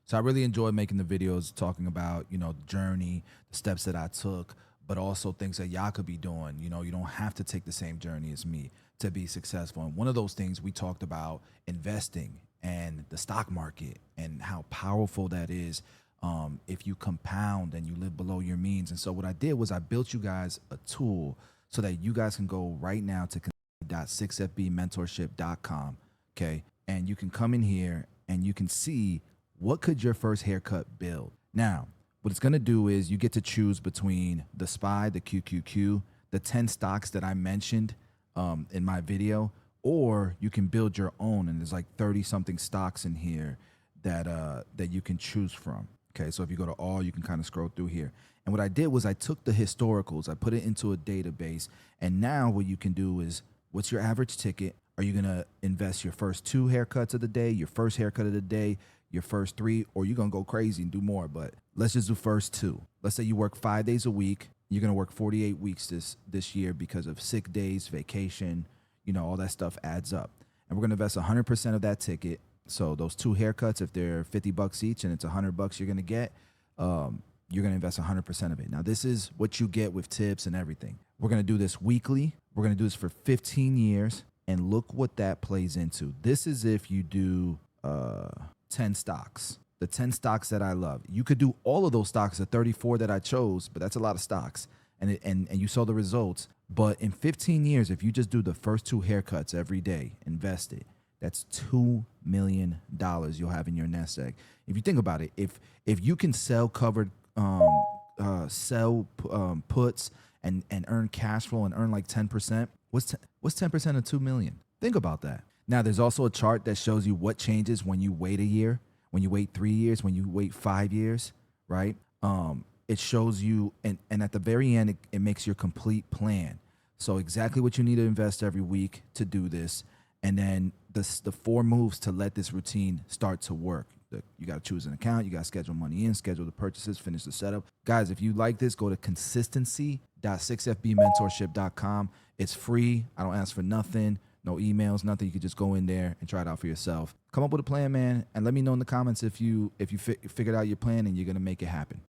So I really enjoy making the videos talking about, the journey, the steps that I took, but also things that y'all could be doing. You don't have to take the same journey as me to be successful. And one of those things we talked about investing and the stock market and how powerful that is if you compound and you live below your means. And so what I did was I built you guys a tool so that you guys can go right now to 6fbmentorship.com. Okay. And you can come in here and you can see what could your first haircut build. Now, what it's going to do is you get to choose between the SPY, the QQQ, the 10 stocks that I mentioned in my video, or you can build your own. And there's like 30 something stocks in here that you can choose from. Okay, so if you go to all, you can kind of scroll through here. And what I did was I took the historicals, I put it into a database, and now what you can do is, what's your average ticket? Are you gonna invest your first 2 haircuts of the day, your first haircut of the day, your first 3, or you gonna go crazy and do more? But let's just do first 2. Let's say you work 5 days a week. You're gonna work 48 weeks this year because of sick days, vacation, all that stuff adds up. And we're gonna invest 100% of that ticket. So those 2 haircuts, if they're $50 each and it's $100 you're gonna get, you're gonna invest 100% of it. Now this is what you get with tips and everything. We're gonna do this weekly. We're gonna do this for 15 years, and look what that plays into. This is if you do 10 stocks. The 10 stocks that I love. You could do all of those stocks, the 34 that I chose, but that's a lot of stocks. And you saw the results. But in 15 years, if you just do the first 2 haircuts every day, invest it, that's $2 million you'll have in your nest egg. If you think about it, if you can sell covered, puts and earn cash flow and earn like 10%, what's 10% of 2 million? Think about that. Now, there's also a chart that shows you what changes when you wait a year, when you wait 3 years, when you wait 5 years, right? It shows you, and at the very end, it makes your complete plan. So exactly what you need to invest every week to do this. And then the 4 moves to let this routine start to work. You got to choose an account. You got to schedule money in, schedule the purchases, finish the setup. Guys, if you like this, go to consistency.6fbmentorship.com. It's free. I don't ask for nothing. No emails, nothing. You can just go in there and try it out for yourself. Come up with a plan, man, and let me know in the comments if you figured out your plan and you're going to make it happen.